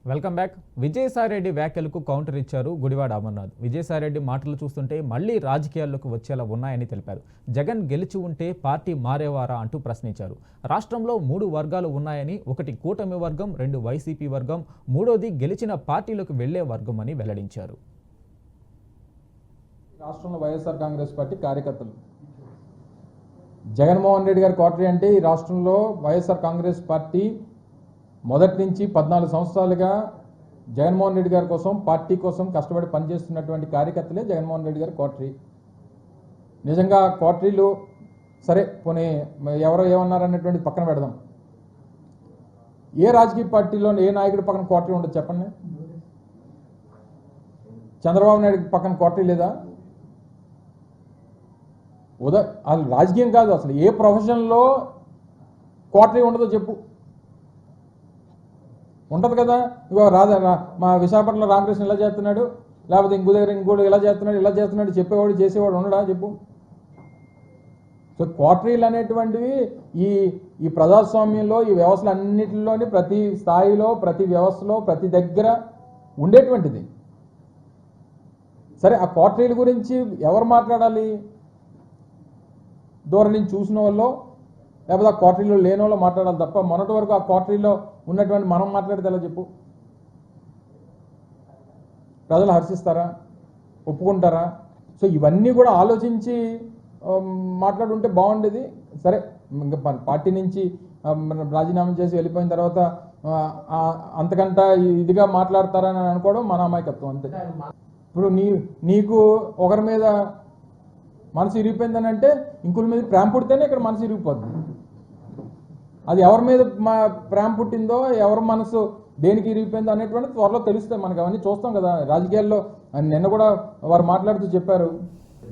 Welcome back. Vijayasai Reddy వ్యాఖ్యలకు counter ఇచ్చారు గుడివాడ అమర్నాథ్. విజయసాయిరెడ్డి మాటలు చూస్తుంటే మళ్లీ రాజకీయాల్లోకి వచ్చేలా ఉన్నాయని తెలిపారు. జగన్ గెలిచి ఉంటే పార్టీ మారేవారా అంటూ ప్రశ్నించారు. రాష్ట్రంలో 3 వర్గాలు ఉన్నాయని, ఒకటి కూటమి వర్గం, 2 వైసీపీ వర్గం, మూడోది గెలిచిన పార్టీలకు వెళ్లే వర్గం అని వెల్లడించారు. రాష్ట్రంలో వైఎస్ఆర్ కాంగ్రెస్ పార్టీ కార్యకర్తలు జగన్మోహన్ రెడ్డి గారి క్వార్టరీ అంటే ఈ రాష్ట్రంలో వైఎస్ఆర్ కాంగ్రెస్ పార్టీ మొదటి నుంచి 14 సంవత్సరాలుగా జగన్మోహన్ రెడ్డి గారి కోసం, పార్టీ కోసం కష్టపడి పనిచేస్తున్నటువంటి కార్యకర్తలే జగన్మోహన్ రెడ్డి గారి క్వార్టరీ. నిజంగా క్వార్టరీలు సరే పోనీ ఎవరో ఏమన్నారనేటువంటి పక్కన పెడదాం. ఏ రాజకీయ పార్టీలో ఏ నాయకుడి పక్కన క్వార్టరీ ఉండదు చెప్పండి. చంద్రబాబు నాయుడు పక్కన క్వార్టరీ లేదా? అది రాజకీయం కాదు, అసలు ఏ ప్రొఫెషన్లో క్వార్టరీ ఉండదో చెప్పు. ఉంటుంది కదా. ఇగో మా విశాఖపట్నంలో రామకృష్ణ ఇలా చేస్తున్నాడు, లేకపోతే ఇంకో దగ్గర ఇంకోటి ఇలా చేస్తున్నాడు చెప్పేవాడు చేసేవాడు ఉండడా చెప్పు. సో క్వార్టరీలు అనేటువంటివి ఈ ప్రజాస్వామ్యంలో, ఈ వ్యవస్థలు అన్నింటిలోని ప్రతి స్థాయిలో, ప్రతి వ్యవస్థలో, ప్రతి దగ్గర ఉండేటువంటిది. సరే, ఆ క్వార్టరీల గురించి ఎవరు మాట్లాడాలి? దూరం నుంచి చూసిన వాళ్ళు, లేకపోతే ఆ క్వార్టరీలో లేని వాళ్ళు మాట్లాడాలి తప్ప మొన్నటి వరకు ఆ క్వార్టరీలో ఉన్నటువంటి మనం మాట్లాడితే ఎలా చెప్పు? ప్రజలు హర్షిస్తారా? ఒప్పుకుంటారా? సో ఇవన్నీ కూడా ఆలోచించి మాట్లాడుంటే బాగుండేది. సరే, ఇంకా పార్టీ నుంచి రాజీనామా చేసి వెళ్ళిపోయిన తర్వాత అంతకంట ఇదిగా మాట్లాడతారని అనుకోవడం మన అమాయకత్వం అంతే. ఇప్పుడు నీకు ఒకరి మీద మనసు ఇరిగిపోయిందని అంటే ఇంకొకరి మీద ప్రేమ పుడితేనే ఇక్కడ మనసు ఇరిగిపోద్ది. అది ఎవరి మీద ప్రేమ పుట్టిందో, ఎవరి మనసు దేనికి ఇరిగిపోయిందో అనేటువంటి త్వరలో తెలుస్తాయి మనకు. అవన్నీ చూస్తాం కదా రాజకీయాల్లో. నిన్న కూడా వారు మాట్లాడుతూ చెప్పారు,